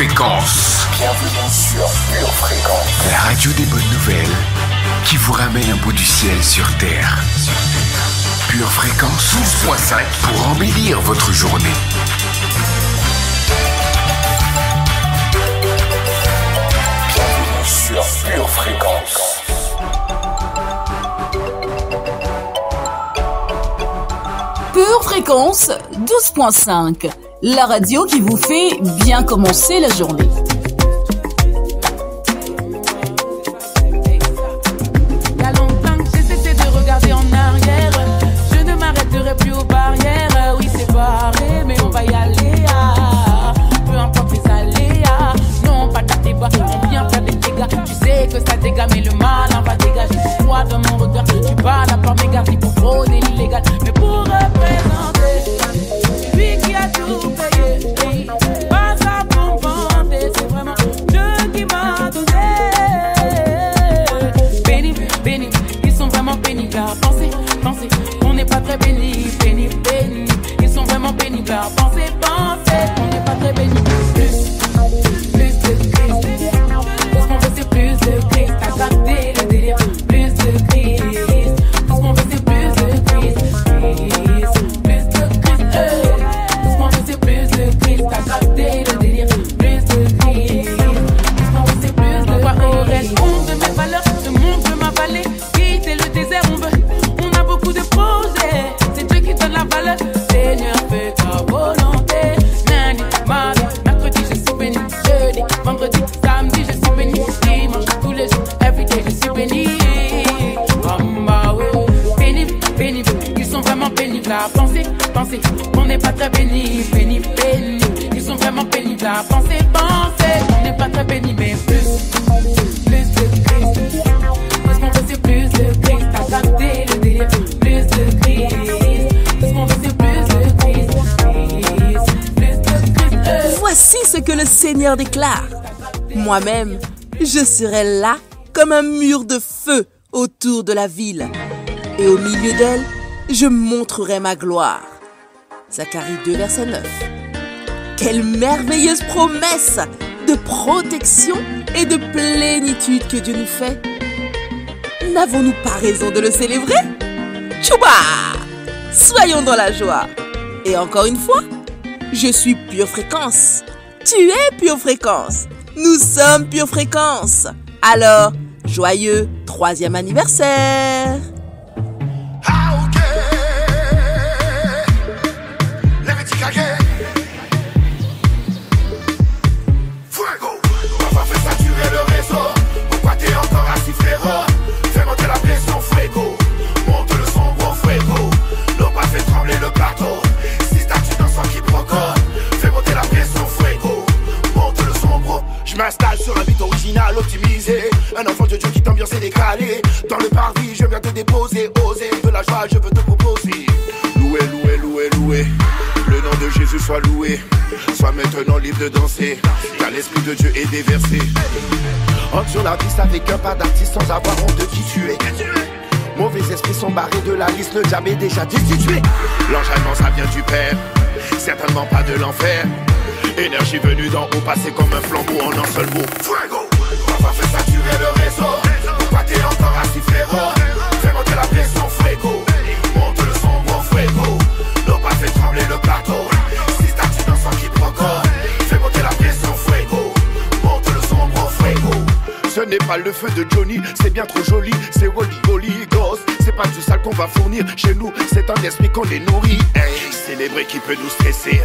Fréquence. Bienvenue sur Pure Fréquence. La radio des bonnes nouvelles qui vous ramène un bout du ciel sur Terre. Pure Fréquence 12.5 pour embellir votre journée. Bienvenue sur Pure Fréquence. Pure Fréquence 12.5, la radio qui vous fait bien commencer la journée. Il y a longtemps que j'ai cessé de regarder en arrière. Je ne m'arrêterai plus aux barrières. Oui, c'est barré, mais on va y aller. Peu importe les aléas. Non, pas ta débat, on vient faire des dégâts. Tu sais que ça dégage, mais le mal en va dégager. Toi dans mon regard, tu parles à part mes gardes pour frauder l'illégal. Mais pour représenter lui qui a tout payé, pas ça pour vanter, c'est vraiment Dieu qui m'a donné. Béni, béni, ils sont vraiment pénibles à penser, penser, on n'est pas très béni, béni, béni, ils sont vraiment pénibles à penser, penser, on n'est pas très béni. Plus de Christ, parce qu'on veut c'est plus de Christ, à capter le délire, plus de Christ, parce qu'on veut c'est plus de Christ, plus de Christ, parce qu'on veut c'est plus de Christ, à capter le délire, plus de Christ, parce qu'on veut c'est plus de Christ. Au reste, on veut mes valeurs, le monde veut ma vallée, quitter le désert, on a beaucoup de projets, c'est Dieu qui donne la valeur, Seigneur fais ta volonté, lundi, mardi, mercredi je suis béni, jeudi, vendredi, samedi je suis béni, dimanche, tous les jours, everyday je suis béni. Béni, béni, ils sont vraiment pénibles à penser, penser, on n'est pas très béni, béni, béni, ils sont vraiment pénibles à penser, penser, on n'est pas très béni, mais plus de Christ, parce qu'on veut c'est plus de Christ, à capter le délire, plus de Christ, parce qu'on veut c'est plus de Christ, plus de Christ. Voici ce que le Seigneur déclare. Moi-même, je serai là comme un mur de feu autour de la ville. Et au milieu d'elle, je montrerai ma gloire. Zacharie 2, verset 9. Quelle merveilleuse promesse de protection et de plénitude que Dieu nous fait. N'avons-nous pas raison de le célébrer? Tchouba! Soyons dans la joie. Et encore une fois, je suis Pure Fréquence. Tu es Pure Fréquence. Nous sommes Pure Fréquence. Alors, joyeux 3e anniversaire. Fais monter la pression, Fuego. Monte le son, gros Fuego. L'eau pas fait trembler le plateau. Si statue dans son quiproquo. Fais monter la pression, Fuego. Monte le son, gros. Je m'installe sur un beat original optimisé. Un enfant de Dieu qui t'ambiance est décalé. Dans le parvis, je viens te déposer. Oser de la joie, je veux te proposer. Loué, loué, loué, loué. Le nom de Jésus soit loué. Sois maintenant libre de danser. Car l'esprit de Dieu est déversé. Entre sur la piste avec un pas d'artiste sans avoir honte de qui tu es. Mauvais esprits sont barrés de la liste, le diable est déjà destitué. L'enjaillement ça vient du Père, certainement pas de l'enfer. Énergie venue d'en haut, passée comme un flambeau en un seul mot. Fuego, on va faire saturer le réseau. Pourquoi t'es encore à siffler fort? Fais monter la pression, Fuego. Monte le son, gros Fuego. L'eau pas fait trembler le plateau. Si statue dans son quiproquo. Fais monter la pression, Fuego. Monte le son, gros Fuego. Ce n'est pas le feu de Johnny, c'est bien trop joli. C'est Holy Holy Ghost. C'est pas du sale qu'on va fournir chez nous, c'est un esprit qu'on les nourrit. Hey, célébrer qui peut nous stresser,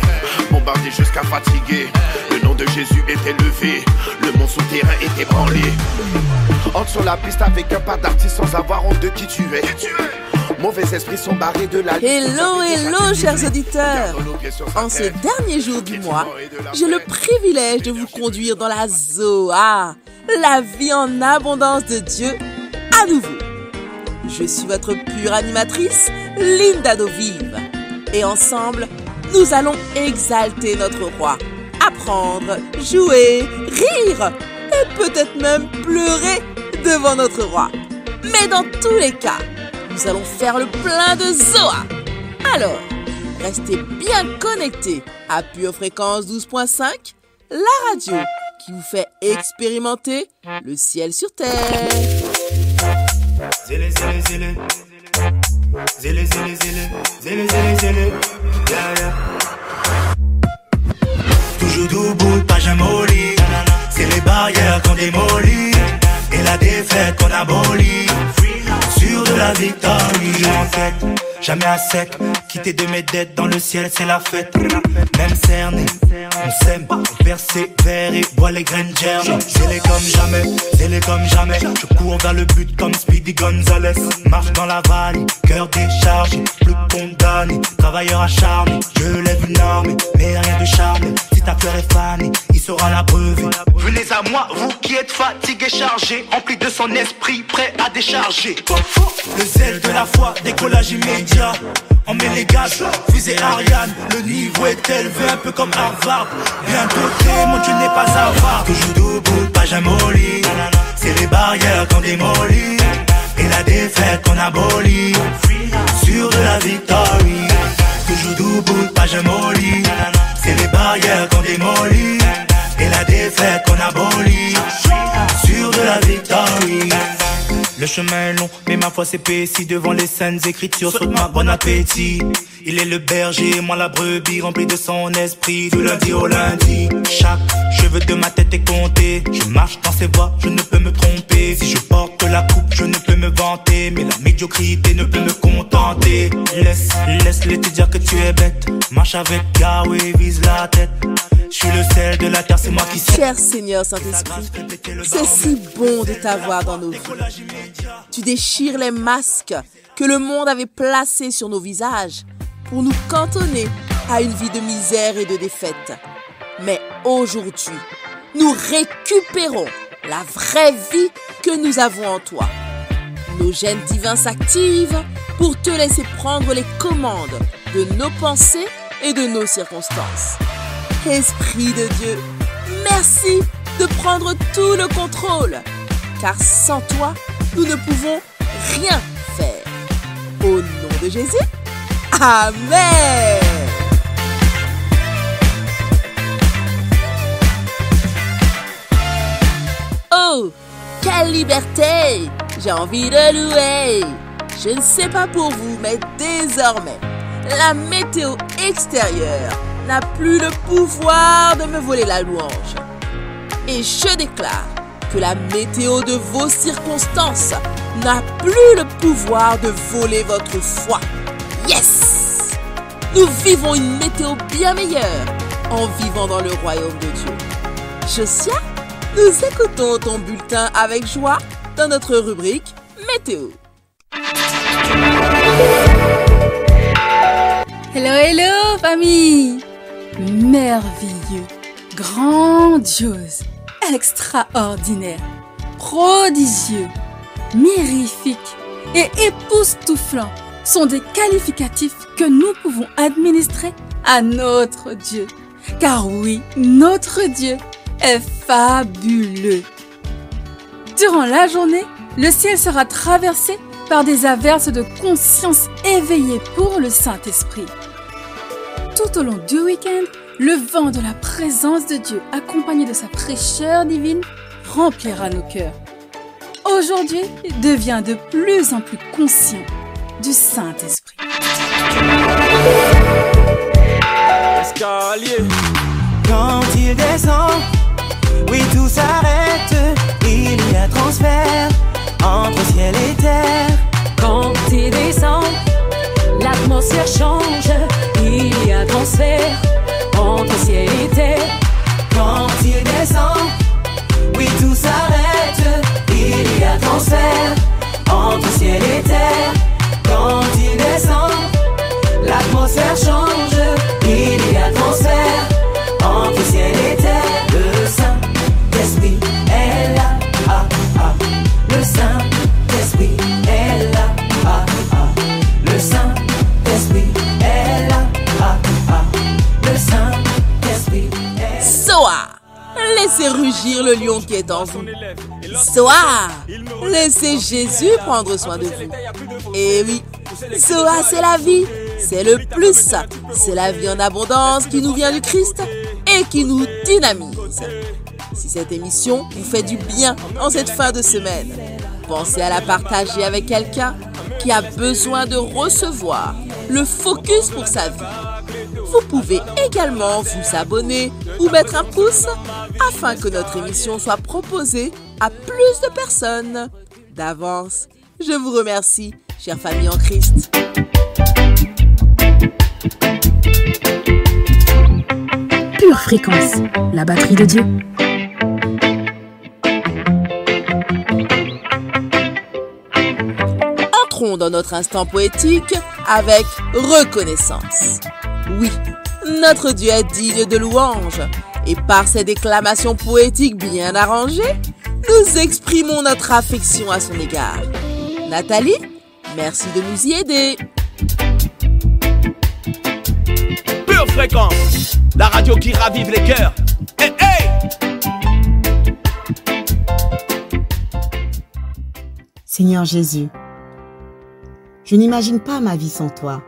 bombarder jusqu'à fatiguer. Le nom de Jésus est élevé, le monde souterrain est ébranlé. Entre sur la piste avec un pas d'artiste sans avoir honte de qui tu es. Mauvais esprits sont barrés de la liste. Hello, hello, chers auditeurs. En ce dernier jour du mois, j'ai le privilège de vous conduire dans la Zoa, la vie en abondance de Dieu, à nouveau. Je suis votre pure animatrice, Linda Dovive. Et ensemble, nous allons exalter notre roi, apprendre, jouer, rire et peut-être même pleurer devant notre roi. Mais dans tous les cas, nous allons faire le plein de Zoa. Alors, restez bien connectés à Pure Fréquence 12.5 la radio qui vous fait expérimenter le ciel sur terre. Zélé, zélé, zélé. Zélé, zélé, zélé. Zélé, zélé, zélé. Yeah, yeah. Toujours debout, pas jamais au lit. C'est les barrières qu'on démolit et la défaite qu'on abolit. Sûr de la victoire, en fait, jamais à sec. Quitter de mes dettes dans le ciel, c'est la fête. Même cerné, on s'aime, on persévère et boit les graines germes. Zélé comme jamais. Je cours vers le but comme Speedy Gonzales. Marche dans la vallée, cœur déchargé, plus condamné, travailleur acharné. Je lève une arme, mais rien de charme. Si ta fleur est fanée, il sera la brevet. Venez à moi, vous qui êtes fatigués, chargés, remplis de son esprit, prêt à décharger. Le zèle de la foi, décollage immédiat. On met les gaz, fusée Ariane. Le niveau est élevé, un peu comme Harvard. Bien doté, mon Dieu n'est pas avare. Toujours debout, pas jamais au lit. C'est les barrières qu'on démolit et la défaite qu'on abolit. Sûr de la victoire. Toujours debout, pas jamais au lit. C'est les barrières qu'on démolit et la défaite qu'on abolit. Sûr de la victoire. Le chemin est long, mais ma foi s'épaissit devant les saintes écritures. Souhaite ma bon appétit. Il est le berger, moi la brebis, remplie de son esprit. Du lundi au lundi, chaque cheveu de ma tête est compté. Je marche dans ses voies, je ne peux me tromper. Si je porte la coupe, je ne peux me vanter. Mais la médiocrité ne peut me contenter. Laisse-les te dire que tu es bête. Marche avec Yahweh, vise la tête. Je suis le sel de la terre, c'est moi qui sais. Cher Seigneur Saint-Esprit, c'est si bon de t'avoir dans nos vies. Tu déchires les masques que le monde avait placés sur nos visages pour nous cantonner à une vie de misère et de défaite. Mais aujourd'hui, nous récupérons la vraie vie que nous avons en toi. Nos gènes divins s'activent pour te laisser prendre les commandes de nos pensées et de nos circonstances. Esprit de Dieu, merci de prendre tout le contrôle, car sans toi, nous ne pouvons rien faire. Au nom de Jésus, Amen. Oh, quelle liberté! J'ai envie de louer. Je ne sais pas pour vous, mais désormais, la météo extérieure n'a plus le pouvoir de me voler la louange. Et je déclare que la météo de vos circonstances n'a plus le pouvoir de voler votre foi. Yes! Nous vivons une météo bien meilleure en vivant dans le royaume de Dieu. Josia, nous écoutons ton bulletin avec joie dans notre rubrique Météo. Hello, hello, famille! Merveilleux, grandiose, extraordinaire, prodigieux, mirifique et époustouflant sont des qualificatifs que nous pouvons administrer à notre Dieu. Car oui, notre Dieu est fabuleux. Durant la journée, le ciel sera traversé par des averses de conscience éveillée pour le Saint-Esprit. Tout au long du week-end, le vent de la présence de Dieu, accompagné de sa fraîcheur divine, remplira nos cœurs. Aujourd'hui, deviens de plus en plus conscient du Saint-Esprit. Escalier. Quand il descend, oui tout s'arrête, il y a transfert entre ciel et terre. Quand il descend, l'atmosphère change, il y a transfert entre ciel et terre. Quand il descend, oui tout s'arrête, il y a transfert entre ciel et terre. Quand il descend, l'atmosphère change, il y a transfert entre ciel et terre. Le Saint-Esprit est là, ah, ah. Le Saint-Esprit est là, ah, ah. Le Saint-Esprit est là, ah, ah. Le Saint-Esprit est là. Soa, laissez rugir le lion qui est en vous. Soa, laissez Jésus prendre soin de vous. Et oui, Soa, c'est la vie, c'est le plus, c'est la vie en abondance qui nous vient du Christ et qui nous dynamise. Si cette émission vous fait du bien en cette fin de semaine, pensez à la partager avec quelqu'un qui a besoin de recevoir le focus pour sa vie. Vous pouvez également vous abonner ou mettre un pouce afin que notre émission soit proposée à plus de personnes. D'avance, je vous remercie, chère famille en Christ. Pure Fréquence, la batterie de Dieu. Entrons dans notre instant poétique avec reconnaissance. Oui, notre Dieu est digne de louange et par ces déclamations poétiques bien arrangées, nous exprimons notre affection à son égard. Nathalie, merci de nous y aider. Pure Fréquence, la radio qui ravive les cœurs. Hey, hey! Seigneur Jésus, je n'imagine pas ma vie sans toi,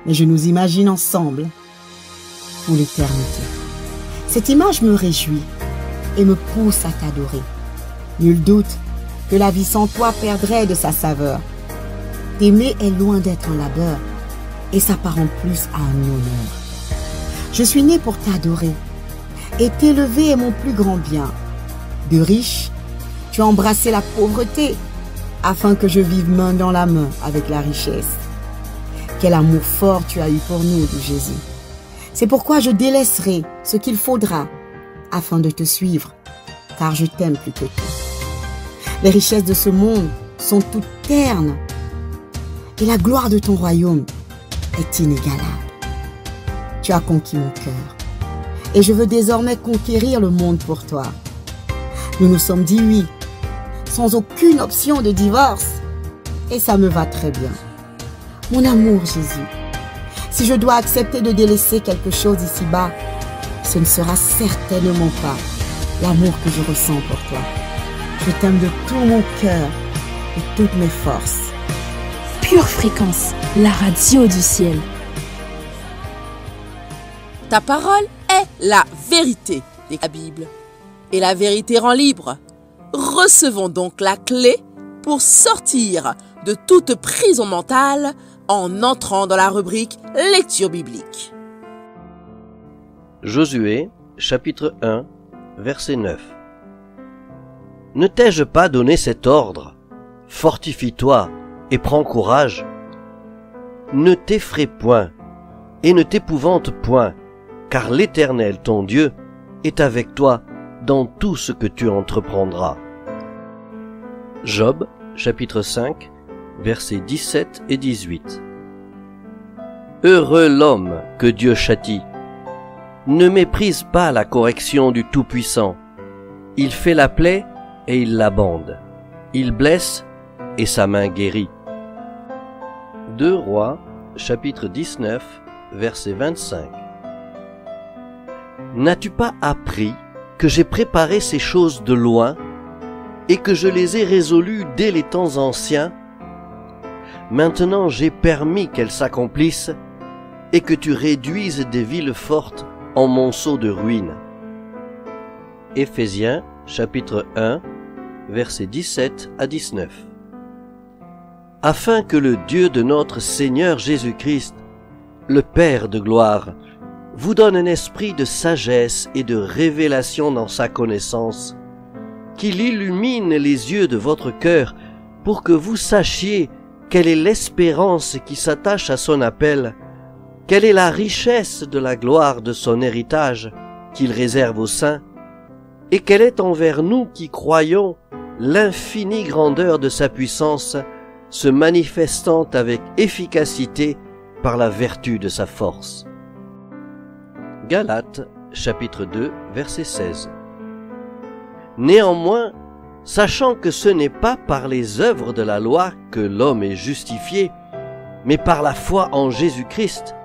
mais je nous imagine ensemble pour l'éternité. Cette image me réjouit et me pousse à t'adorer. Nul doute que la vie sans toi perdrait de sa saveur. T'aimer est loin d'être un labeur et s'apparente plus à un honneur. Je suis né pour t'adorer et t'élever est mon plus grand bien. De riche, tu as embrassé la pauvreté afin que je vive main dans la main avec la richesse. Quel amour fort tu as eu pour nous, dit Jésus. C'est pourquoi je délaisserai ce qu'il faudra afin de te suivre, car je t'aime plus que tout. Les richesses de ce monde sont toutes ternes et la gloire de ton royaume est inégalable. Tu as conquis mon cœur et je veux désormais conquérir le monde pour toi. Nous nous sommes dit oui, sans aucune option de divorce et ça me va très bien. Mon amour Jésus, si je dois accepter de délaisser quelque chose ici-bas, ce ne sera certainement pas l'amour que je ressens pour toi. Je t'aime de tout mon cœur et toutes mes forces. Pure Fréquence, la radio du ciel. Ta parole est la vérité de la Bible et la vérité rend libre. Recevons donc la clé pour sortir de toute prison mentale en entrant dans la rubrique lecture biblique. Josué, chapitre 1, verset 9. Ne t'ai-je pas donné cet ordre? Fortifie-toi et prends courage. Ne t'effraie point et ne t'épouvante point, car l'Éternel ton Dieu est avec toi dans tout ce que tu entreprendras. Job, chapitre 5, versets 17 et 18. Heureux l'homme que Dieu châtie. Ne méprise pas la correction du Tout-Puissant. Il fait la plaie et il la bande. Il blesse et sa main guérit. 2 Rois, chapitre 19, verset 25. N'as-tu pas appris que j'ai préparé ces choses de loin et que je les ai résolues dès les temps anciens? Maintenant j'ai permis qu'elles s'accomplissent et que tu réduises des villes fortes en monceaux de ruines. Éphésiens, chapitre 1, versets 17 à 19. Afin que le Dieu de notre Seigneur Jésus-Christ, le Père de gloire, vous donne un esprit de sagesse et de révélation dans sa connaissance, qu'il illumine les yeux de votre cœur pour que vous sachiez quelle est l'espérance qui s'attache à son appel, quelle est la richesse de la gloire de son héritage qu'il réserve aux saints, et quelle est envers nous qui croyons l'infinie grandeur de sa puissance se manifestant avec efficacité par la vertu de sa force. Galates, chapitre 2, verset 16. Néanmoins, sachant que ce n'est pas par les œuvres de la loi que l'homme est justifié, mais par la foi en Jésus-Christ,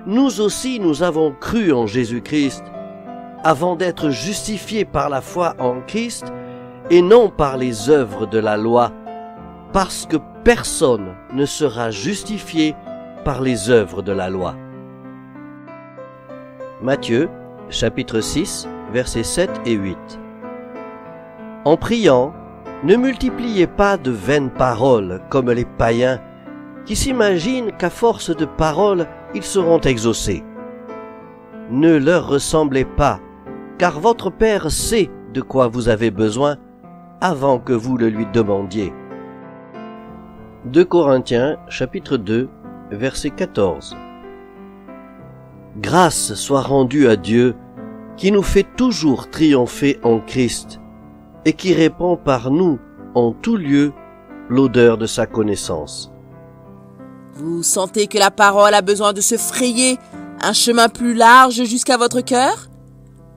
nous aussi nous avons cru en Jésus-Christ, avant d'être justifiés par la foi en Christ, et non par les œuvres de la loi, parce que personne ne sera justifié par les œuvres de la loi. Matthieu, chapitre 6, versets 7 et 8. En priant, ne multipliez pas de vaines paroles comme les païens qui s'imaginent qu'à force de paroles, ils seront exaucés. Ne leur ressemblez pas, car votre Père sait de quoi vous avez besoin avant que vous le lui demandiez. 2 Corinthiens, chapitre 2, verset 14. Grâce soit rendue à Dieu, qui nous fait toujours triompher en Christ, et qui répand par nous en tout lieu l'odeur de sa connaissance. Vous sentez que la parole a besoin de se frayer un chemin plus large jusqu'à votre cœur?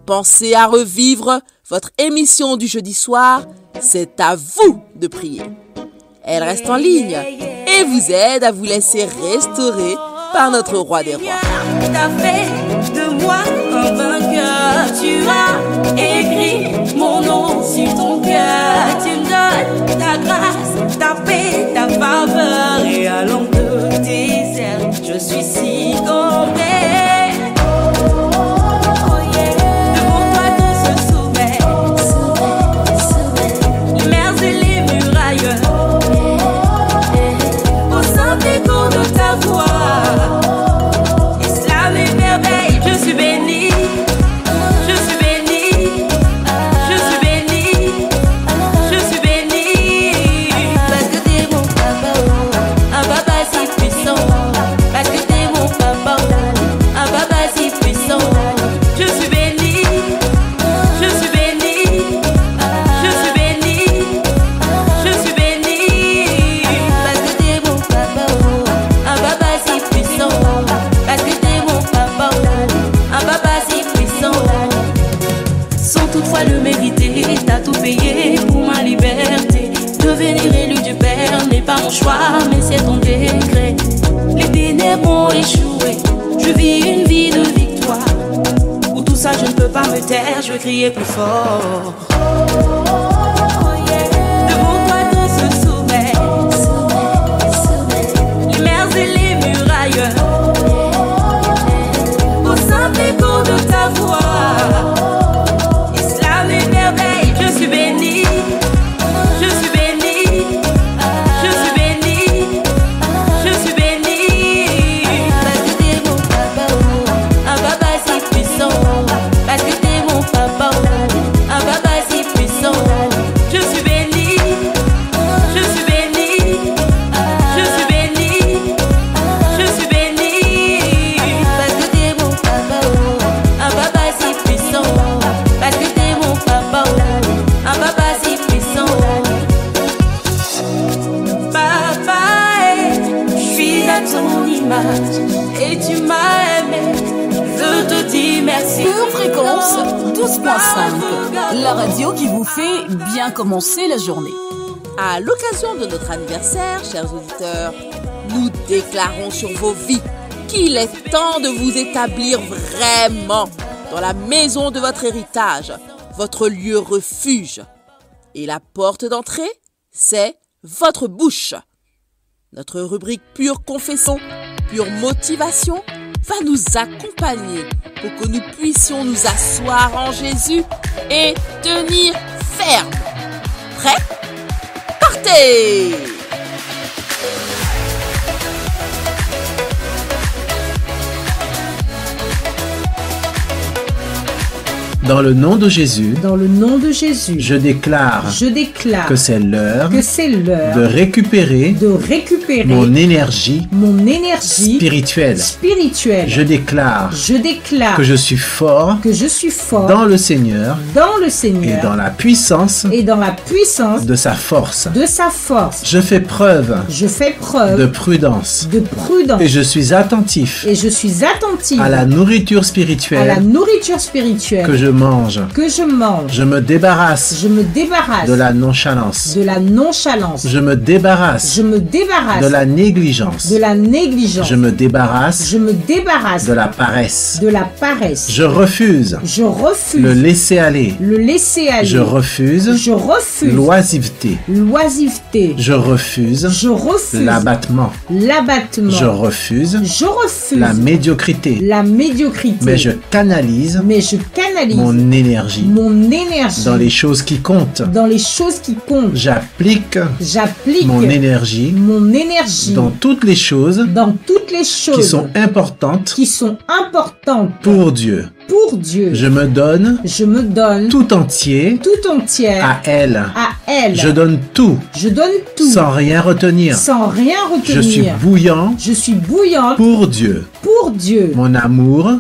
Pensez à revivre votre émission du jeudi soir, c'est à vous de prier. Elle reste en ligne et vous aide à vous laisser restaurer par notre roi des rois. T'as fait de moi un vainqueur, tu as écrit mon nom sur ton cœur, tu me donnes ta grâce, ta paix, ta faveur, et à l'ombre de tes ailes, je suis si comblé. Choix, mais c'est ton décret. Les ténèbres ont échoué. Je vis une vie de victoire. Pour tout ça, je ne peux pas me taire. Je veux crier plus fort. Devant toi, tout se soumet. Les mers et les murailles. Au simple écho de ta voix. Islam et merveille, je suis béni. Je suis béni. Et tu m'as aimé, je te dis merci. Pure Fréquence 12.5, la radio qui vous fait bien commencer la journée. À l'occasion de notre anniversaire, chers auditeurs, nous déclarons sur vos vies qu'il est temps de vous établir vraiment dans la maison de votre héritage, votre lieu refuge. Et la porte d'entrée, c'est votre bouche. Notre rubrique Pure Confession, Pure Motivation va nous accompagner pour que nous puissions nous asseoir en Jésus et tenir ferme. Prêt? Partez! Dans le nom de Jésus, je déclare que c'est l'heure de récupérer mon énergie spirituelle. Je déclare que je suis fort dans le Seigneur et dans la puissance de sa force. Je fais preuve de prudence et je suis attentif à la nourriture spirituelle que je mange. Je me débarrasse. De la nonchalance. Je me débarrasse. De la négligence. Je me débarrasse. De la paresse. Je refuse. Le laisser aller. Je refuse. L'oisiveté. Je refuse. L'abattement. Je refuse. La médiocrité. Mais je canalise. Mon énergie. Dans les choses qui comptent. J'applique. Mon énergie. Dans toutes les choses. Qui sont importantes. Pour Dieu. Je me donne tout entier à elle. Je donne tout sans rien retenir. Je suis bouillant pour Dieu. Mon amour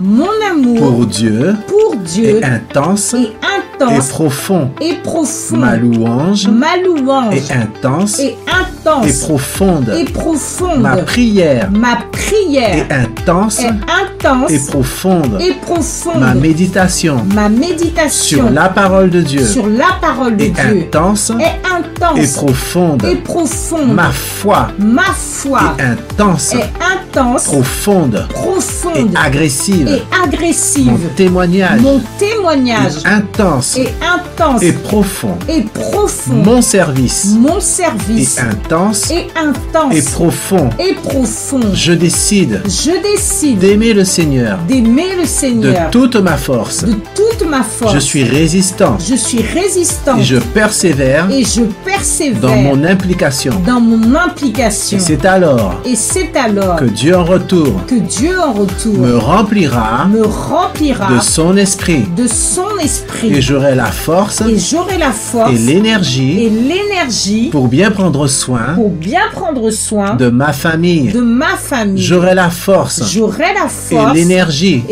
pour Dieu est intense et profond. Ma louange est intense et profonde. Ma prière est intense et profonde. Ma méditation sur la parole de Dieu est intense et profonde. Ma foi est intense, profonde et agressive. Mon témoignage est intense et profond. Mon service est intense et profond. Je décide d'aimer le Seigneur de toute ma force. Je suis résistant. Et je persévère dans mon implication. Et c'est alors que Dieu en retour me remplira de son esprit. Et j'aurai la force et l'énergie pour bien prendre soin de ma famille. J'aurai la force et l'énergie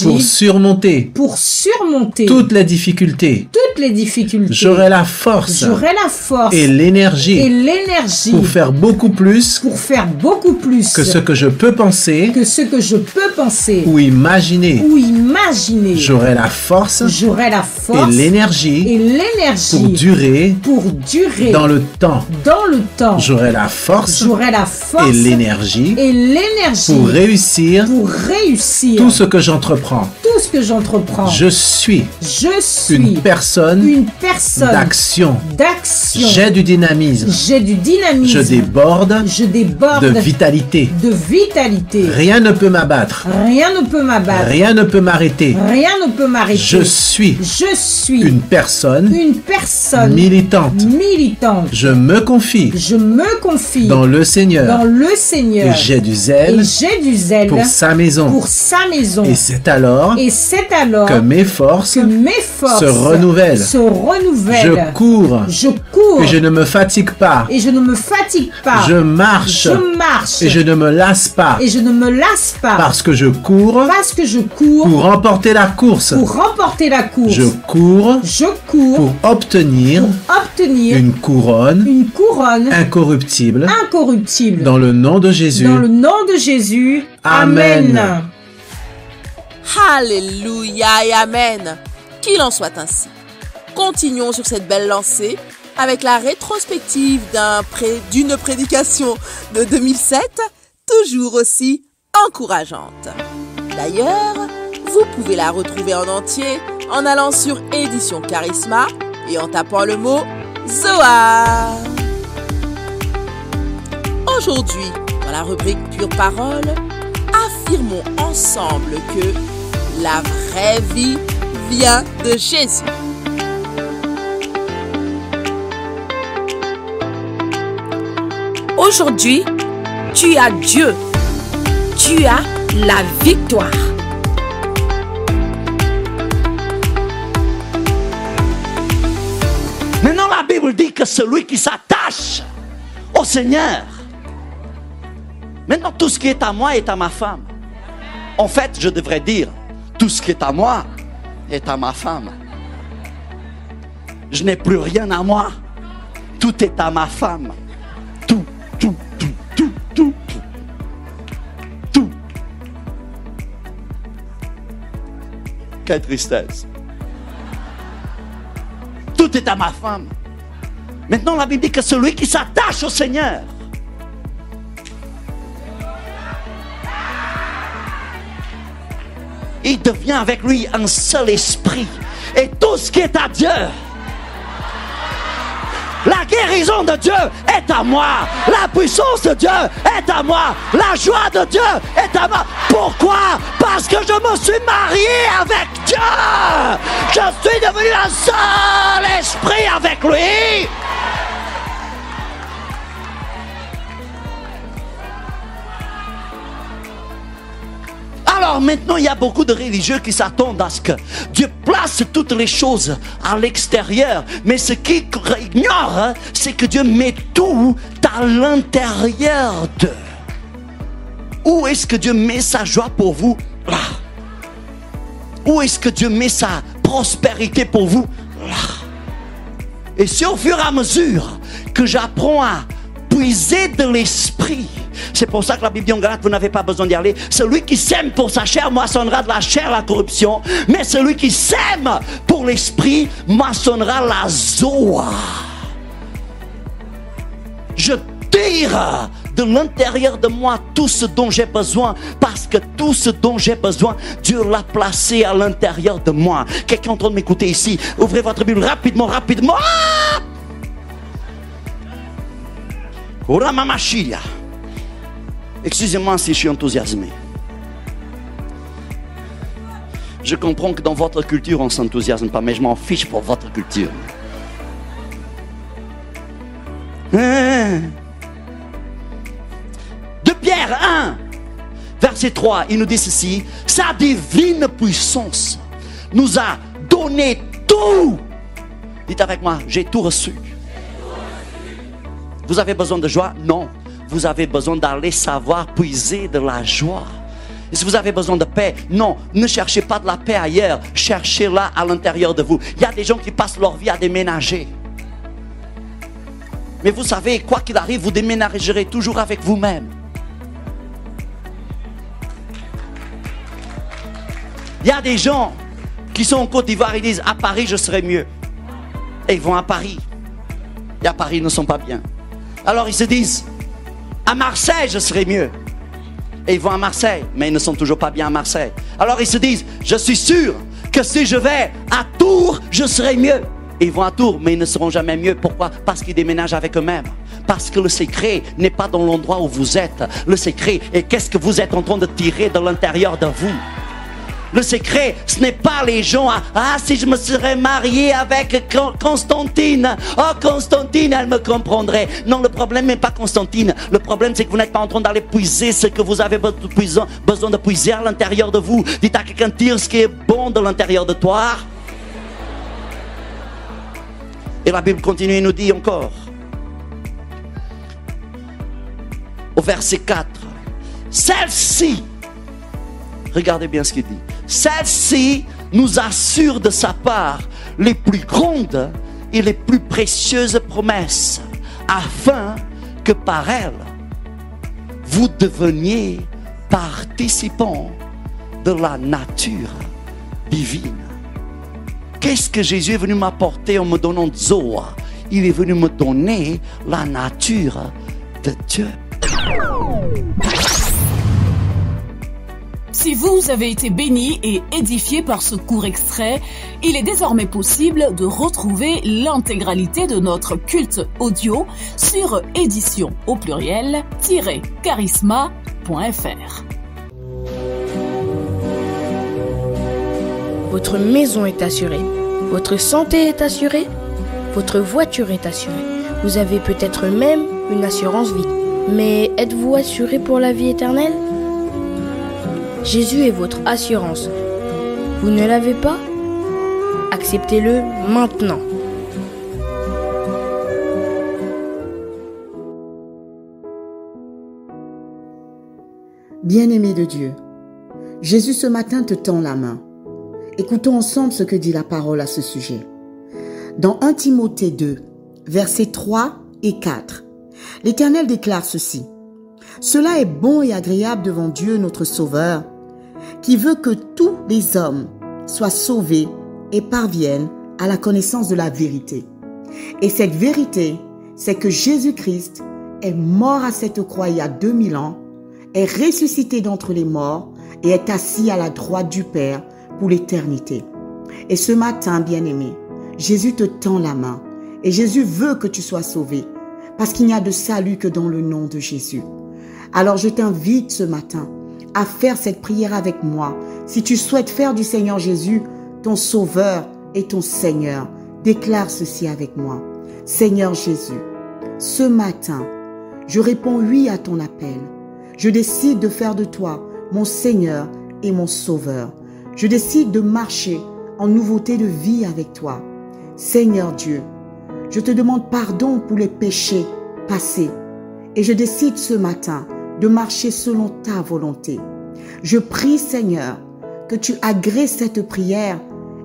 pour surmonter toutes les difficultés. J'aurai la force et l'énergie pour faire beaucoup plus que ce que je peux penser ou imaginer. J'aurai la force et l'énergie pour durer dans le temps. J'aurai la force et l'énergie pour réussir tout ce que j'entreprends. Je suis une personne d'action. J'ai du dynamisme. Je déborde de vitalité. Rien ne peut m'abattre. Rien ne peut m'arrêter. Je suis une personne militante. Je me confie dans le Seigneur. Et j'ai du zèle pour sa maison. Et c'est alors que mes forces se renouvellent. Je cours et je ne me fatigue pas. Je marche et je ne me lasse pas. Parce que je cours pour remporter la course. Je cours pour obtenir une couronne incorruptible. Dans le nom de Jésus. Amen. Alléluia et Amen. Qu'il en soit ainsi. Continuons sur cette belle lancée avec la rétrospective d'une prédication de 2007, toujours aussi encourageante. D'ailleurs, vous pouvez la retrouver en entier en allant sur Édition Charisma et en tapant le mot Zoar. Aujourd'hui, dans la rubrique Pure Parole, affirmons ensemble que la vraie vie vient de Jésus. Aujourd'hui, tu as Dieu. Tu as la victoire. Maintenant, la Bible dit que celui qui s'attache au Seigneur, maintenant tout ce qui est à moi est à ma femme. En fait, je devrais dire, tout ce qui est à moi est à ma femme. Je n'ai plus rien à moi. Tout est à ma femme. Tout. Quelle tristesse. tout est à ma femme. Maintenant, la Bible dit que celui qui s'attache au Seigneur, il devient avec lui un seul esprit. Et tout ce qui est à Dieu, la guérison de Dieu est à moi. La puissance de Dieu est à moi. La joie de Dieu est à moi. Pourquoi? Parce que je me suis marié avec Dieu. Je suis devenu un seul esprit avec lui. Alors maintenant, il y a beaucoup de religieux qui s'attendent à ce que Dieu place toutes les choses à l'extérieur. Mais ce qu'ils ignorent, c'est que Dieu met tout à l'intérieur d'eux. Où est-ce que Dieu met sa joie pour vous? Là. Où est-ce que Dieu met sa prospérité pour vous? Là. Et c'est au fur et à mesure que j'apprends à puiser de l'esprit. C'est pour ça que la Bible dit en Galates, vous n'avez pas besoin d'y aller. Celui qui sème pour sa chair moissonnera de la chair la corruption. Mais celui qui sème pour l'esprit moissonnera la Zoa. Je tire de l'intérieur de moi tout ce dont j'ai besoin. Parce que tout ce dont j'ai besoin, Dieu l'a placé à l'intérieur de moi. Quelqu'un est en train de m'écouter ici? Ouvrez votre Bible rapidement, rapidement. Oramamashia. Excusez-moi si je suis enthousiasmé. Je comprends que dans votre culture, on ne s'enthousiasme pas, mais je m'en fiche pour votre culture. De Pierre 1, verset 3, il nous dit ceci. Sa divine puissance nous a donné tout. Dites avec moi, j'ai tout reçu. Vous avez besoin de joie? Non. Vous avez besoin d'aller savoir puiser de la joie. Et si vous avez besoin de paix, non, ne cherchez pas de la paix ailleurs, cherchez-la à l'intérieur de vous. Il y a des gens qui passent leur vie à déménager. Mais vous savez, quoi qu'il arrive, vous déménagerez toujours avec vous-même. Il y a des gens qui sont en Côte d'Ivoire, ils disent à Paris je serai mieux. Et ils vont à Paris. Et à Paris ils ne sont pas bien. Alors ils se disent à Marseille, je serai mieux. Et ils vont à Marseille, mais ils ne sont toujours pas bien à Marseille. Alors ils se disent, je suis sûr que si je vais à Tours, je serai mieux. Et ils vont à Tours, mais ils ne seront jamais mieux. Pourquoi? Parce qu'ils déménagent avec eux-mêmes. Parce que le secret n'est pas dans l'endroit où vous êtes. Le secret est qu'est-ce que vous êtes en train de tirer de l'intérieur de vous. Le secret, ce n'est pas les gens. Ah, si je me serais marié avec Constantine. Oh, Constantine, elle me comprendrait. Non, le problème n'est pas Constantine. Le problème, c'est que vous n'êtes pas en train d'aller puiser ce que vous avez besoin de puiser à l'intérieur de vous. Dites à quelqu'un, tire ce qui est bon de l'intérieur de toi. Et la Bible continue et nous dit encore. Au verset 4. Celle-ci. Regardez bien ce qu'il dit. Celle-ci nous assure de sa part les plus grandes et les plus précieuses promesses, afin que par elle, vous deveniez participants de la nature divine. Qu'est-ce que Jésus est venu m'apporter en me donnant Zoa? Il est venu me donner la nature de Dieu. Si vous avez été béni et édifié par ce court extrait, il est désormais possible de retrouver l'intégralité de notre culte audio sur édition au pluriel-charisma.fr. Votre maison est assurée, votre santé est assurée, votre voiture est assurée. Vous avez peut-être même une assurance vie. Mais êtes-vous assuré pour la vie éternelle ? Jésus est votre assurance. Vous ne l'avez pas ? Acceptez-le maintenant. Bien-aimé de Dieu, Jésus ce matin te tend la main. Écoutons ensemble ce que dit la parole à ce sujet. Dans 1 Timothée 2, versets 3 et 4, l'Éternel déclare ceci. « Cela est bon et agréable devant Dieu notre Sauveur, qui veut que tous les hommes soient sauvés et parviennent à la connaissance de la vérité. Et cette vérité, c'est que Jésus-Christ est mort à cette croix il y a 2000 ans, est ressuscité d'entre les morts et est assis à la droite du Père pour l'éternité. Et ce matin, bien-aimé, Jésus te tend la main et Jésus veut que tu sois sauvé parce qu'il n'y a de salut que dans le nom de Jésus. Alors je t'invite ce matin à faire cette prière avec moi. Si tu souhaites faire du Seigneur Jésus ton Sauveur et ton Seigneur, déclare ceci avec moi. Seigneur Jésus, ce matin, je réponds oui à ton appel. Je décide de faire de toi mon Seigneur et mon Sauveur. Je décide de marcher en nouveauté de vie avec toi. Seigneur Dieu, je te demande pardon pour les péchés passés et je décide ce matin de marcher selon ta volonté. Je prie, Seigneur, que tu agrées cette prière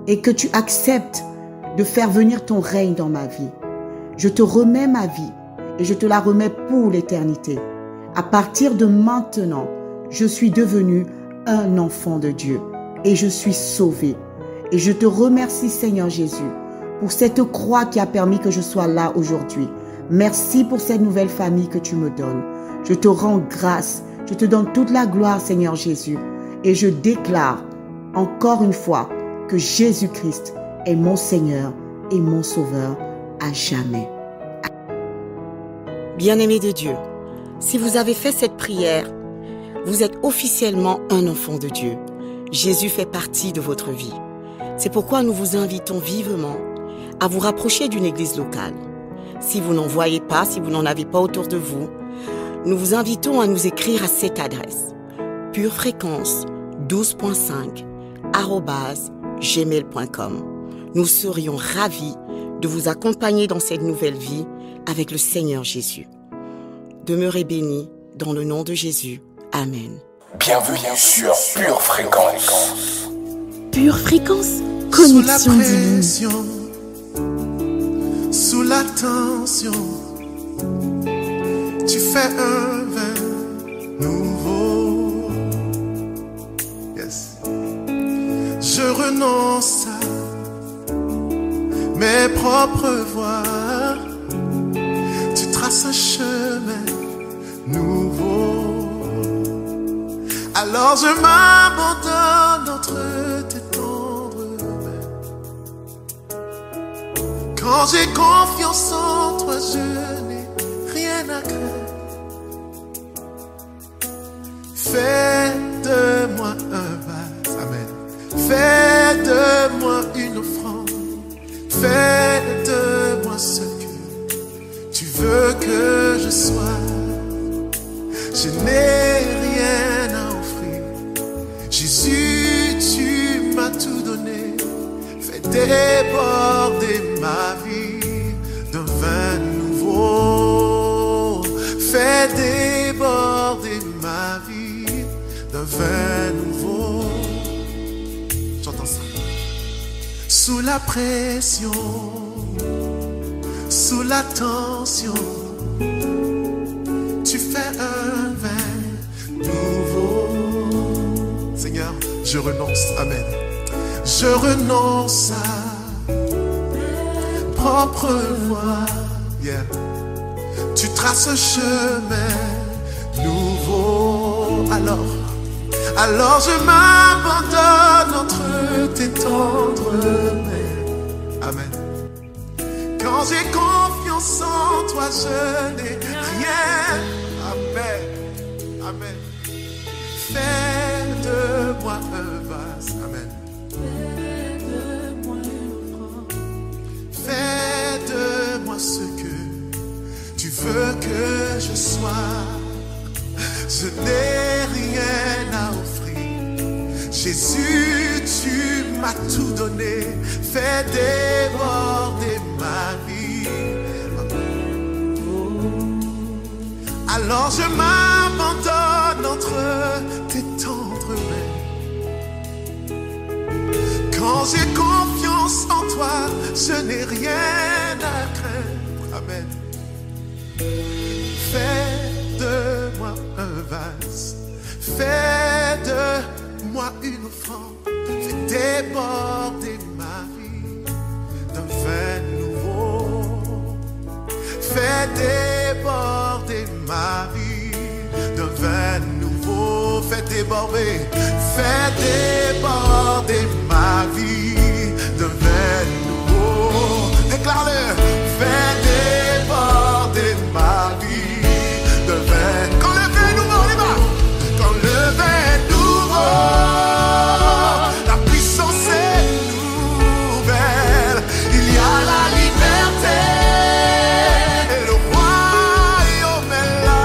et que tu acceptes de faire venir ton règne dans ma vie. Je te remets ma vie et je te la remets pour l'éternité. À partir de maintenant, je suis devenu un enfant de Dieu et je suis sauvé. Et je te remercie, Seigneur Jésus, pour cette croix qui a permis que je sois là aujourd'hui. Merci pour cette nouvelle famille que tu me donnes. Je te rends grâce. Je te donne toute la gloire, Seigneur Jésus. Et je déclare encore une fois que Jésus-Christ est mon Seigneur et mon Sauveur à jamais. Bien-aimés de Dieu, si vous avez fait cette prière, vous êtes officiellement un enfant de Dieu. Jésus fait partie de votre vie. C'est pourquoi nous vous invitons vivement à vous rapprocher d'une église locale. Si vous n'en voyez pas, si vous n'en avez pas autour de vous, nous vous invitons à nous écrire à cette adresse purefréquence12.5@gmail.com. Nous serions ravis de vous accompagner dans cette nouvelle vie avec le Seigneur Jésus. Demeurez bénis dans le nom de Jésus. Amen. Bienvenue sur Pure Fréquence. Pure Fréquence, connexion divine. Sous la tension, tu fais un vin nouveau. Yes. Je renonce à mes propres voies. Tu traces un chemin nouveau. Alors je m'abandonne entre tes tendres mains. Quand j'ai confiance en toi, je n'ai rien à craindre. Fais de moi un vase, amen. Fais de moi une offrande. Fais de moi ce que tu veux que je sois. Je n'ai rien à offrir. Jésus, tu m'as tout donné. Fais déborder ma vie d'un vin nouveau. Fais déborder ma vie d'un vin nouveau. J'entends ça. Sous la pression, sous la tension, tu fais un vin nouveau. Seigneur, je renonce, amen. Je renonce à propre voie. Yeah. Tu traces un chemin nouveau. Alors je m'abandonne entre tes tendres mains. Amen. Quand j'ai confiance en toi, je n'ai rien. Amen. Amen. Fais de moi un vase. Amen. Fais de moi ce que tu veux que je sois. Je n'ai rien à offrir. Jésus, tu m'as tout donné. Fais déborder ma vie. Alors je m'abandonne entre tes tendres mains. Quand j'ai confiance en toi, je n'ai rien à craindre. Amen. Fais de moi un vase. Fais de moi une offrande. Fais déborder ma vie fais déborder ma vie de vin nouveau, fais déborder ma vie de vin nouveau. Déclare-le, fais déborder ma vie de vin. Quand le vin nouveau, les mains, quand le vin nouveau, la puissance est nouvelle, il y a la liberté et le royaume est là.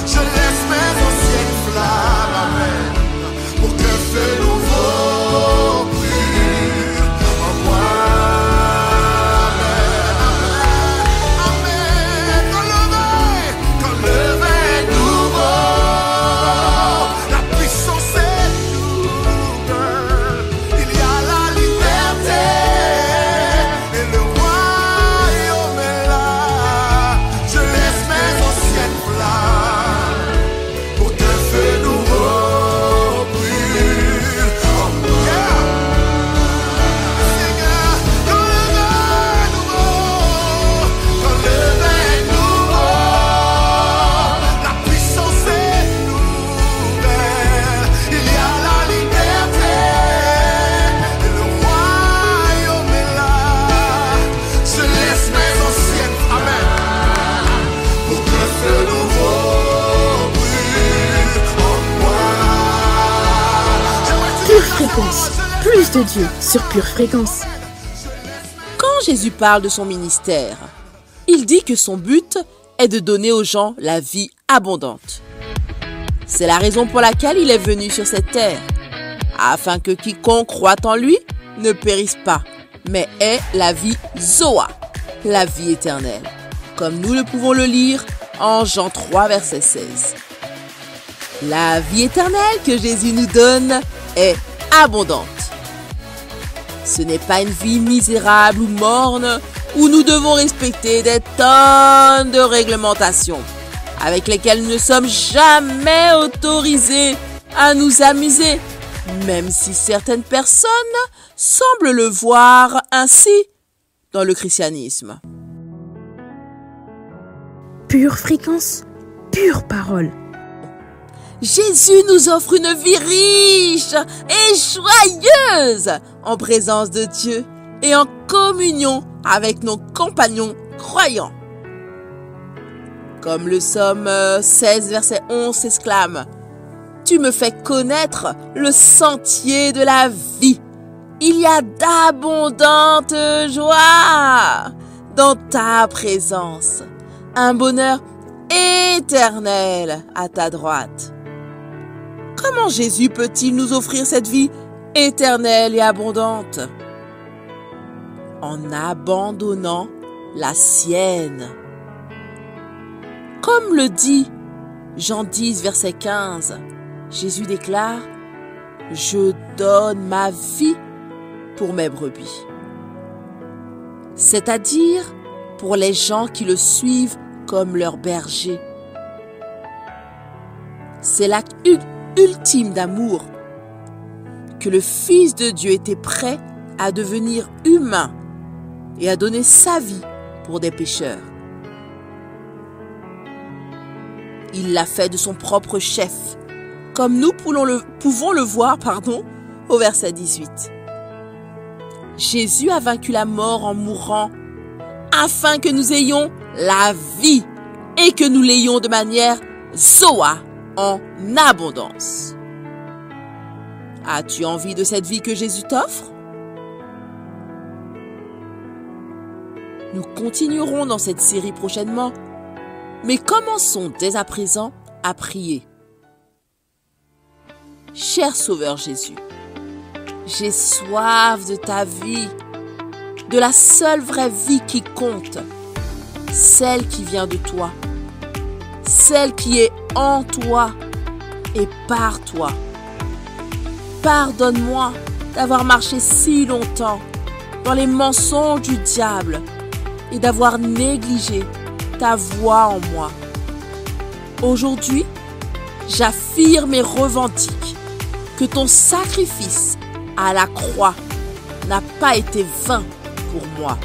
Je laisse mes anciennes flammes, amen, pour que ce nouveau brûle en moi. Amen, quand le vin nouveau, la puissance est nouvelle, il y a la liberté et le royaume est là. Je laisse mes anciennes flammes pour que ce nouveau brûle en moi. Seigneur, quand le vin nouveau, la puissance est nouvelle, il y a la liberté et le royaume est là. Je laisse mes anciennes, amen, pour que ce nouveau brûle en moi. Pure Fréquence, plus de Dieu sur Pure Fréquence. Quand Jésus parle de son ministère, il dit que son but est de donner aux gens la vie abondante. C'est la raison pour laquelle il est venu sur cette terre, afin que quiconque croit en lui ne périsse pas, mais ait la vie Zoa, la vie éternelle, comme nous le pouvons le lire en Jean 3, verset 16. La vie éternelle que Jésus nous donne est abondante. Ce n'est pas une vie misérable ou morne où nous devons respecter des tonnes de réglementations avec lesquelles nous ne sommes jamais autorisés à nous amuser, même si certaines personnes semblent le voir ainsi dans le christianisme. Pure Fréquence, pure parole. Jésus nous offre une vie riche et joyeuse en présence de Dieu et en communion avec nos compagnons croyants. Comme le psaume 16, verset 11 s'exclame, « Tu me fais connaître le sentier de la vie. Il y a d'abondantes joies dans ta présence, un bonheur éternel à ta droite. » Comment Jésus peut-il nous offrir cette vie éternelle et abondante? En abandonnant la sienne. Comme le dit Jean 10, verset 15, Jésus déclare « Je donne ma vie pour mes brebis ». C'est-à-dire pour les gens qui le suivent comme leur berger. C'est l'acte ultime d'amour que le Fils de Dieu était prêt à devenir humain et à donner sa vie pour des pécheurs. Il l'a fait de son propre chef, comme nous pouvons le voir au verset 18. Jésus a vaincu la mort en mourant afin que nous ayons la vie et que nous l'ayons de manière Zoa, en abondance. As-tu envie de cette vie que Jésus t'offre? Nous continuerons dans cette série prochainement, mais commençons dès à présent à prier. Cher Sauveur Jésus, j'ai soif de ta vie, de la seule vraie vie qui compte, celle qui vient de toi, celle qui est en toi et par toi. Pardonne-moi d'avoir marché si longtemps dans les mensonges du diable et d'avoir négligé ta voix en moi. Aujourd'hui, j'affirme et revendique que ton sacrifice à la croix n'a pas été vain pour moi.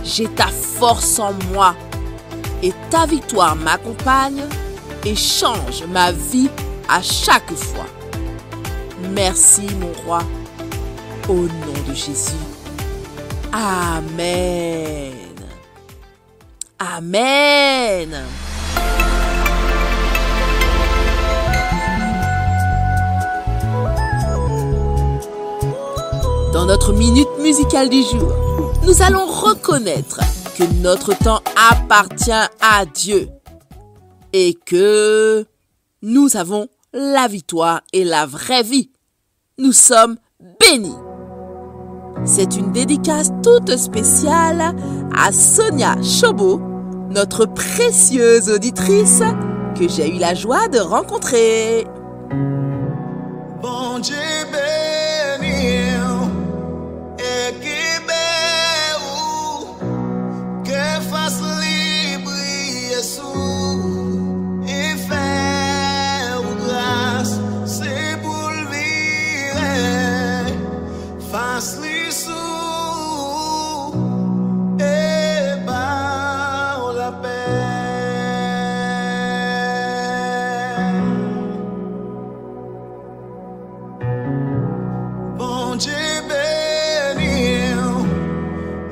j'ai ta force en moi et ta victoire m'accompagne et change ma vie à chaque fois. Merci mon roi, au nom de Jésus. Amen. Amen. Dans notre minute musicale du jour, nous allons reconnaître que notre temps appartient à Dieu et que nous avons la victoire et la vraie vie. Nous sommes bénis. C'est une dédicace toute spéciale à Sonia Chobo, notre précieuse auditrice que j'ai eu la joie de rencontrer. Bon Dieu béni, équipé que fasse libre Jésus et faire grâce, c'est pour le vivre, fasse lui sous et par la paix. Bon Dieu béni,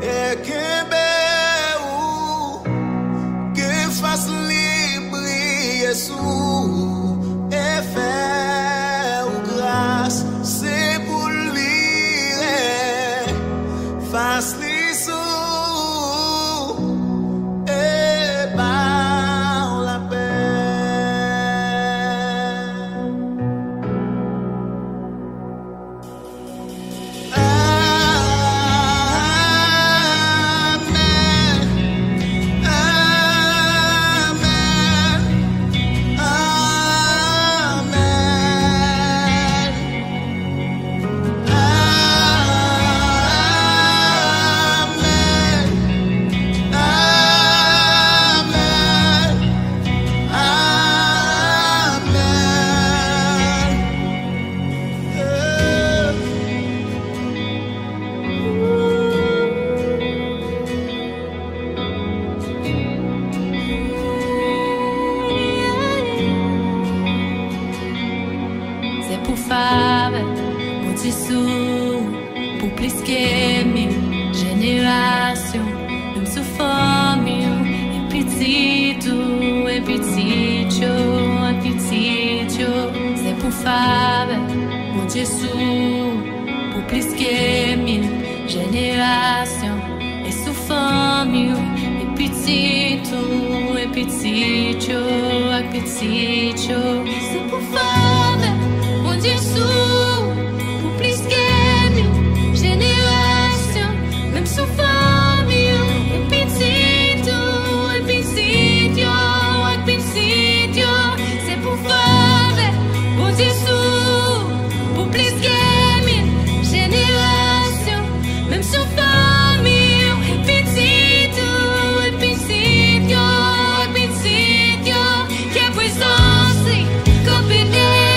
et que fasse libre Jésus et faire grâce, c'est pour lui, fasse lui sous et par la pour plus que 1000 générations, même sous forme et petit tout, et petit c'est pour faire mon Jésus, pour plus que 1000 générations, et sous forme et petit tout, et petit c'est pour faire mon Jésus. Même sous forme et petit, c'est pour faire mon Jésus, pour plus que 1000 générations. Même sous forme et petit, qui est présence, qu'on pénètre.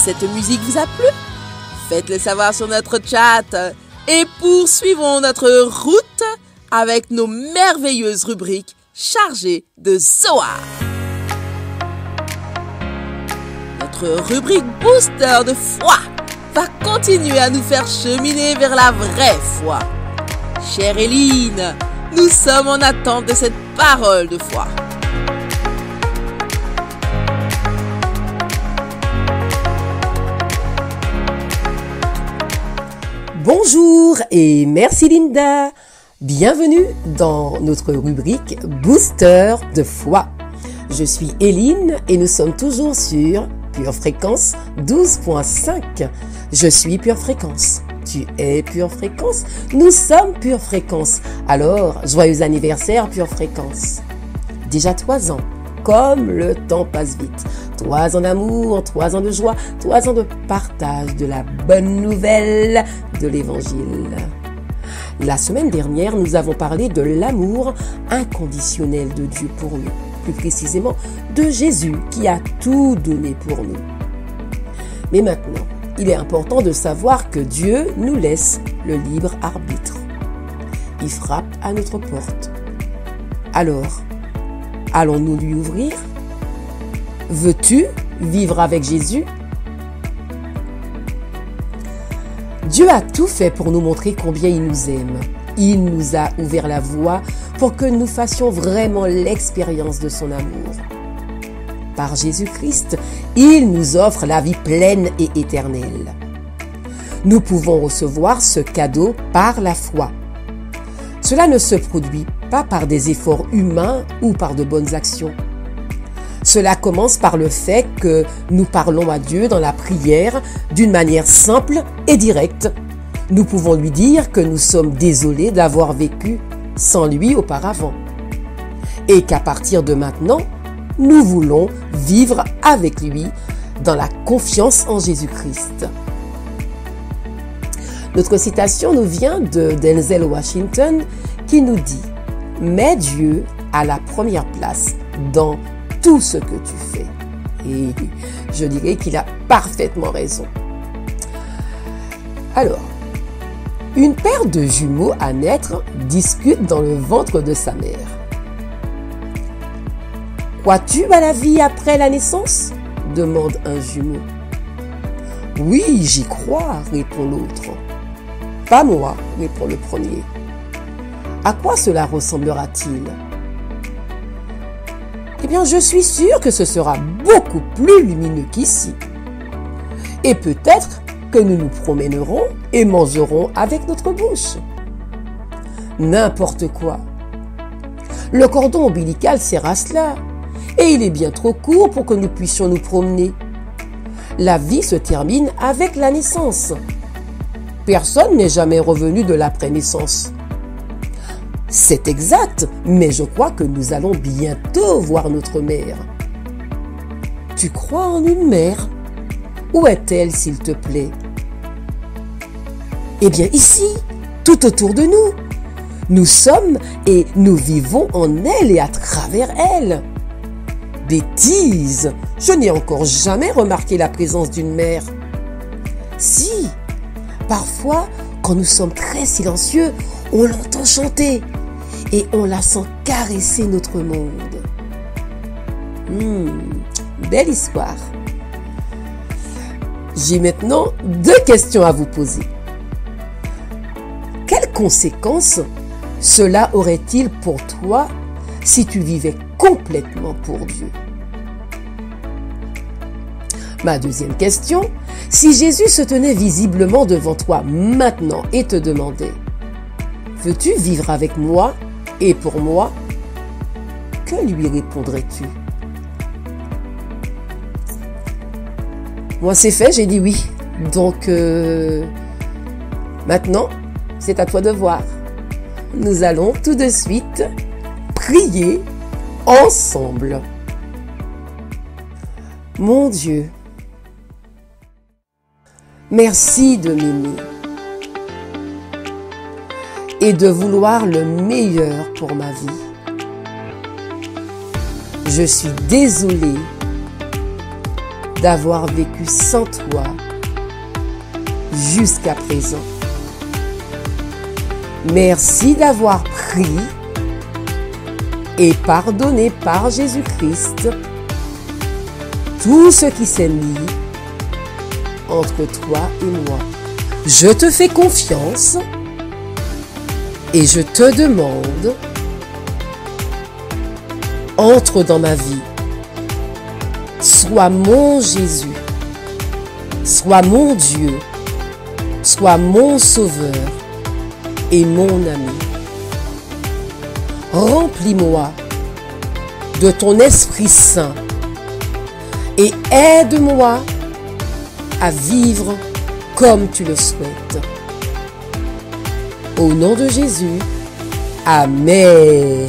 Cette musique vous a plu? Faites-le savoir sur notre chat et poursuivons notre route avec nos merveilleuses rubriques chargées de Zohar. Notre rubrique Booster de foi va continuer à nous faire cheminer vers la vraie foi. Chère Éline, nous sommes en attente de cette parole de foi. Bonjour et merci Linda. Bienvenue dans notre rubrique Booster de foi. Je suis Éline et nous sommes toujours sur Pure Fréquence 12.5. Je suis Pure Fréquence. Tu es Pure Fréquence. Nous sommes Pure Fréquence. Alors, joyeux anniversaire Pure Fréquence. Déjà 3 ans. Comme le temps passe vite. 3 ans d'amour, 3 ans de joie, 3 ans de partage de la bonne nouvelle de l'Évangile. La semaine dernière, nous avons parlé de l'amour inconditionnel de Dieu pour nous. Plus précisément, de Jésus qui a tout donné pour nous. Mais maintenant, il est important de savoir que Dieu nous laisse le libre arbitre. Il frappe à notre porte. Alors, allons-nous lui ouvrir? Veux-tu vivre avec Jésus? Dieu a tout fait pour nous montrer combien il nous aime. Il nous a ouvert la voie pour que nous fassions vraiment l'expérience de son amour. Par Jésus-Christ, il nous offre la vie pleine et éternelle. Nous pouvons recevoir ce cadeau par la foi. Cela ne se produit pas par des efforts humains ou par de bonnes actions. Cela commence par le fait que nous parlons à Dieu dans la prière d'une manière simple et directe. Nous pouvons lui dire que nous sommes désolés d'avoir vécu sans lui auparavant. Et qu'à partir de maintenant, nous voulons vivre avec lui dans la confiance en Jésus-Christ. Notre citation nous vient de Denzel Washington qui nous dit « Mets Dieu à la première place dans tout ce que tu fais. » Et je dirais qu'il a parfaitement raison. Alors, une paire de jumeaux à naître discute dans le ventre de sa mère. « Crois-tu à la vie après la naissance ?» demande un jumeau. « Oui, j'y crois, répond l'autre. »« Pas moi, répond le premier. »« À quoi cela ressemblera-t-il » ? Eh bien, je suis sûr que ce sera beaucoup plus lumineux qu'ici. Et peut-être que nous nous promènerons et mangerons avec notre bouche. N'importe quoi. Le cordon ombilical sert à cela, et il est bien trop court pour que nous puissions nous promener. La vie se termine avec la naissance. Personne n'est jamais revenu de l'après-naissance. C'est exact, mais je crois que nous allons bientôt voir notre mère. Tu crois en une mère? Où est-elle, s'il te plaît? Eh bien, ici, tout autour de nous. Nous sommes et nous vivons en elle et à travers elle. Bêtise! Je n'ai encore jamais remarqué la présence d'une mère. Si, parfois, quand nous sommes très silencieux, on l'entend chanter. Et on la sent caresser notre monde. Belle histoire. J'ai maintenant 2 questions à vous poser. Quelles conséquences cela aurait-il pour toi si tu vivais complètement pour Dieu? Ma deuxième question, si Jésus se tenait visiblement devant toi maintenant et te demandait « Veux-tu vivre avec moi ? Et pour moi, que lui répondrais-tu? » Moi, c'est fait, j'ai dit oui. Donc, maintenant, c'est à toi de voir. Nous allons tout de suite prier ensemble. Mon Dieu, merci de m'aimer et de vouloir le meilleur pour ma vie. Je suis désolée d'avoir vécu sans toi jusqu'à présent. Merci d'avoir pris et pardonné par Jésus-Christ tout ce qui s'est mis entre toi et moi. Je te fais confiance et je te demande, entre dans ma vie. Sois mon Jésus, sois mon Dieu, sois mon Sauveur et mon ami. Remplis-moi de ton Esprit Saint et aide-moi à vivre comme tu le souhaites. Au nom de Jésus, Amen.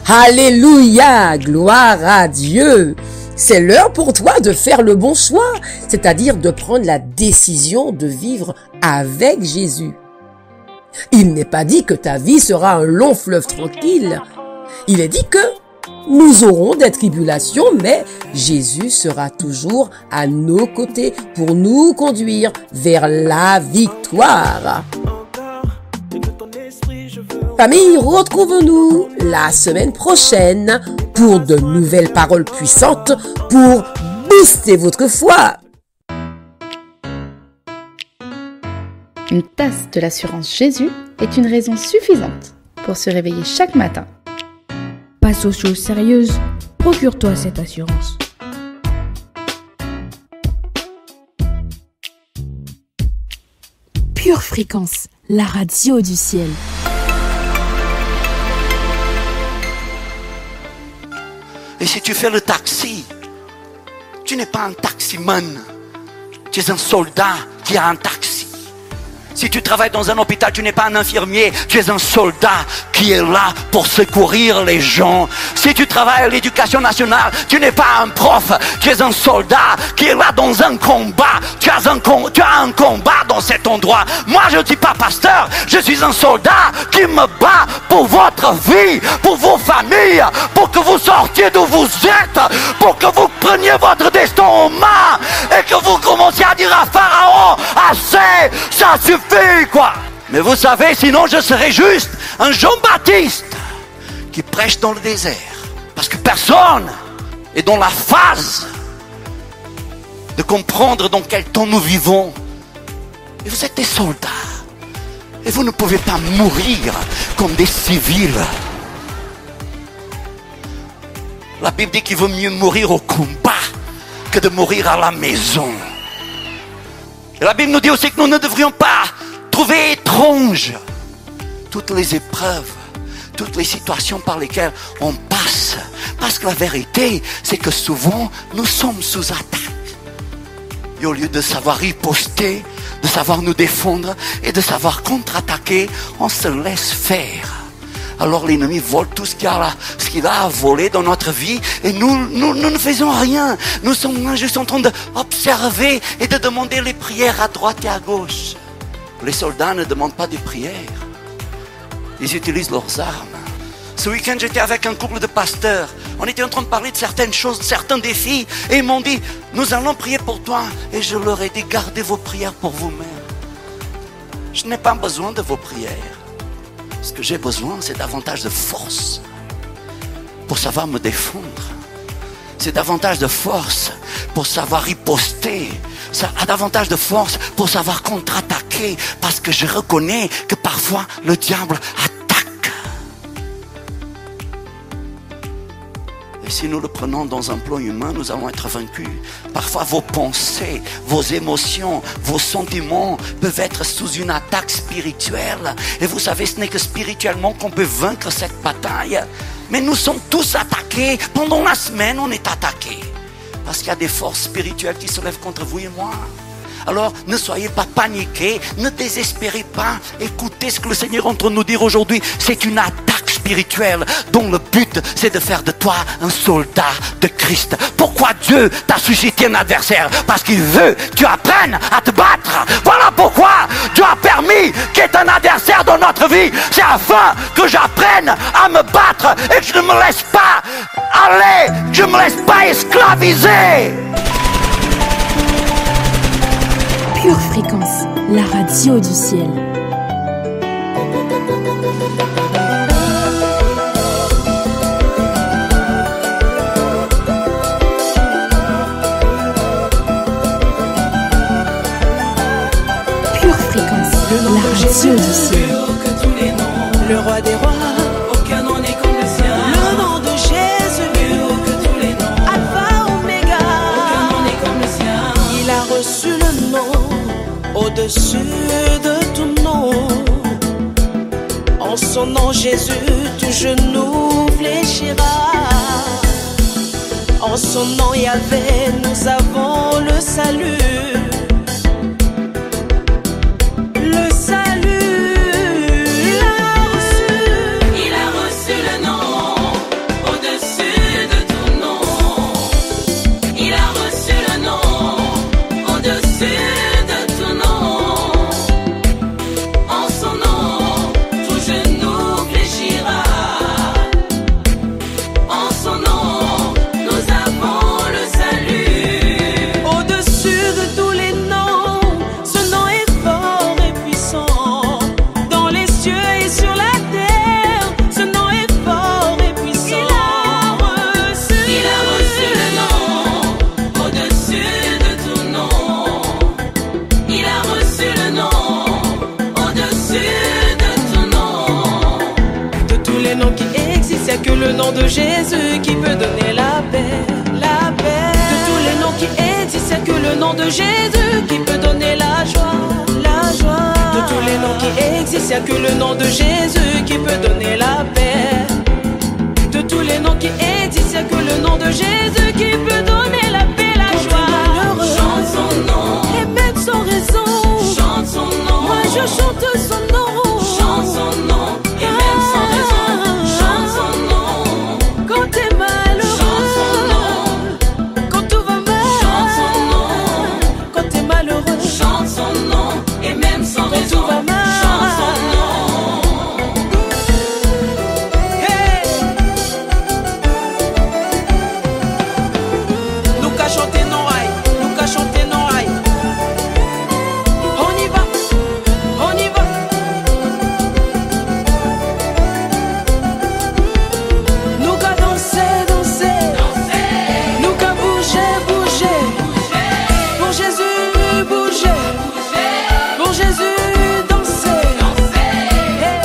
Alléluia, gloire à Dieu. C'est l'heure pour toi de faire le bon choix, c'est-à-dire de prendre la décision de vivre avec Jésus. Il n'est pas dit que ta vie sera un long fleuve tranquille. Il est dit que nous aurons des tribulations, mais Jésus sera toujours à nos côtés pour nous conduire vers la victoire. Famille, retrouve-nous la semaine prochaine pour de nouvelles paroles puissantes pour booster votre foi. Une tasse de l'assurance Jésus est une raison suffisante pour se réveiller chaque matin. Passe aux choses sérieuses, procure-toi cette assurance. Pure Fréquence, la radio du ciel. Et si tu fais le taxi, tu n'es pas un taximan, tu es un soldat qui a un taxi. Si tu travailles dans un hôpital, tu n'es pas un infirmier, tu es un soldat qui est là pour secourir les gens. Si tu travailles à l'éducation nationale, tu n'es pas un prof, tu es un soldat qui est là dans un combat. Tu as un combat dans cet endroit. Moi, je ne dis pas pasteur, je suis un soldat qui me bat pour votre vie, pour vos familles, pour que vous sortiez d'où vous êtes, pour que vous preniez votre destin en main et que vous commenciez à dire à Pharaon, assez, ça suffit. Quoi. Mais vous savez, sinon je serais juste un Jean-Baptiste qui prêche dans le désert. Parce que personne est dans la phase de comprendre dans quel temps nous vivons. Et vous êtes des soldats. Et vous ne pouvez pas mourir comme des civils. La Bible dit qu'il vaut mieux mourir au combat que de mourir à la maison. Et la Bible nous dit aussi que nous ne devrions pas trouver étrange toutes les épreuves, toutes les situations par lesquelles on passe. Parce que la vérité, c'est que souvent, nous sommes sous attaque. Et au lieu de savoir riposter, de savoir nous défendre et de savoir contre-attaquer, on se laisse faire. Alors l'ennemi vole tout ce qu'il a à voler dans notre vie et nous ne faisons rien. Nous sommes là juste en train d'observer et de demander les prières à droite et à gauche. Les soldats ne demandent pas des prières. Ils utilisent leurs armes. Ce week-end, j'étais avec un couple de pasteurs. On était en train de parler de certaines choses, de certains défis. Et ils m'ont dit, nous allons prier pour toi. Et je leur ai dit, gardez vos prières pour vous-même. Je n'ai pas besoin de vos prières. Ce que j'ai besoin, c'est davantage de force pour savoir me défendre. C'est davantage de force pour savoir riposter. Ça a davantage de force pour savoir contre-attaquer. Parce que je reconnais que parfois le diable attaque. Et si nous le prenons dans un plan humain, nous allons être vaincus. Parfois vos pensées, vos émotions, vos sentiments peuvent être sous une attaque spirituelle. Et vous savez, ce n'est que spirituellement qu'on peut vaincre cette bataille. Mais nous sommes tous attaqués. Pendant la semaine, on est attaqués. Parce qu'il y a des forces spirituelles qui se lèvent contre vous et moi. Alors, ne soyez pas paniqués, ne désespérez pas. Écoutez ce que le Seigneur est en train de nous dire aujourd'hui. C'est une attaque spirituelle dont le but, c'est de faire de toi un soldat de Christ. Pourquoi Dieu t'a suscité un adversaire? Parce qu'il veut que tu apprennes à te battre. Voilà pourquoi Dieu a permis qu'il y ait un adversaire dans notre vie. C'est afin que j'apprenne à me battre et que je ne me laisse pas aller, que je ne me laisse pas esclaviser. Pure Fréquence, la radio du ciel. Pure Fréquence, la radio du ciel. Que tous les noms, le roi des rois, aucun nom n'est comme le sien. Le nom de Jésus, plus haut que tous les noms, Alpha, Oméga, aucun nom n'est comme le sien. Il a reçu le nom au-dessus de tout nom. En son nom Jésus, tout genou fléchira. En son nom Yahvé, nous avons le salut. Le salut, il a reçu le nom au-dessus de tout nom. Il a reçu le nom au-dessus de tout nom. En son nom, tout genou fléchira. En son nom, nous avons le salut. Au-dessus de tous les noms, ce nom est fort et puissant. Dans les cieux et sur la terre, ce nom est fort et puissant. Il a reçu le nom au-dessus de tout nom. Il a reçu le nom au-dessus de tout nom. De tous les noms qui existent, y'a que le nom de Jésus qui peut donner la paix, la paix. De tous les noms qui existent, y'a que le nom de Jésus qui peut donner la joie, la joie. De tous les noms qui existent, y'a que le nom de Jésus qui peut donner la paix. De tous les noms qui existent, y'a que le nom de Jésus qui peut donner la paix, la joie. Chante son nom et même sans raison. Chante son nom. Moi je chante son nom. Chante son nom et même sans raison. Chante son nom. Quand t'es malheureux. Chante son nom. Quand tout va mal. Chante son nom. Quand t'es malheureux. Chante son nom et même sans raison. Quand tout va mal. Chante son nom. Hey. Nous qu'à chanter non aïe. Nous qu'à chanter non aïe. On y va. On y va. Nous qu'à danser, danser. Nous qu'à bouger, bouger. Pour Jésus, bouger. Pour Jésus, danser. Hey.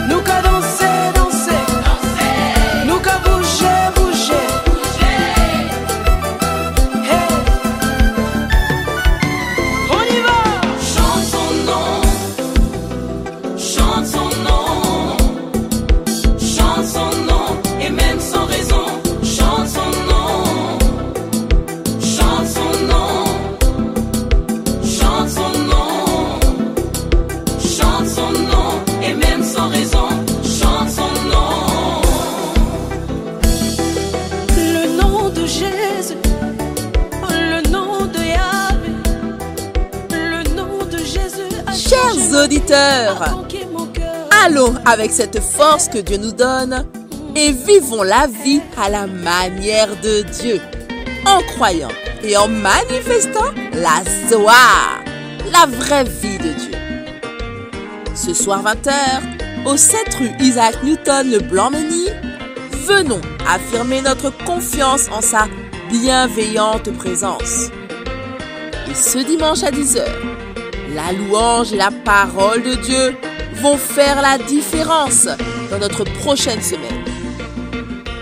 Nous qu'à danser, danser. Nous qu'à bouger, bouger. Hey. On y va. Chante son nom. Chante son nom. Chante son nom et même sans raison. Chante son nom. Chante son nom. Chante son nom. Chante son nom et même sans raison. Chante son nom. Le nom de Jésus. Le nom de Yahvé. Le nom de Jésus. Chers auditeurs, allons avec cette force que Dieu nous donne et vivons la vie à la manière de Dieu, en croyant et en manifestant la Zoar, la vraie vie de Dieu. Ce soir 20h, au 7 rue Isaac Newton, le Blanc-Ménil, venons affirmer notre confiance en sa bienveillante présence. Et ce dimanche à 10h, la louange et la parole de Dieu vont faire la différence dans notre prochaine semaine.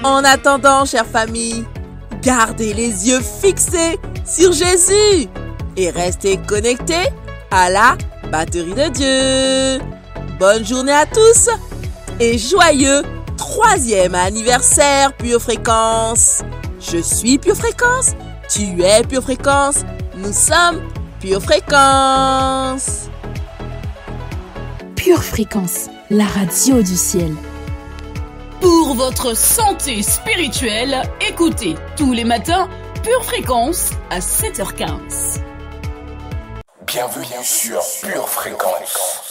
En attendant, chère famille, gardez les yeux fixés sur Jésus et restez connectés à la batterie de Dieu. Bonne journée à tous et joyeux 3e anniversaire Pure Fréquence. Je suis Pure Fréquence, tu es Pure Fréquence, nous sommes Pure Fréquence. Pure Fréquence, la radio du ciel. Pour votre santé spirituelle, écoutez tous les matins Pure Fréquence à 7h15. Bienvenue sur Pure Fréquence.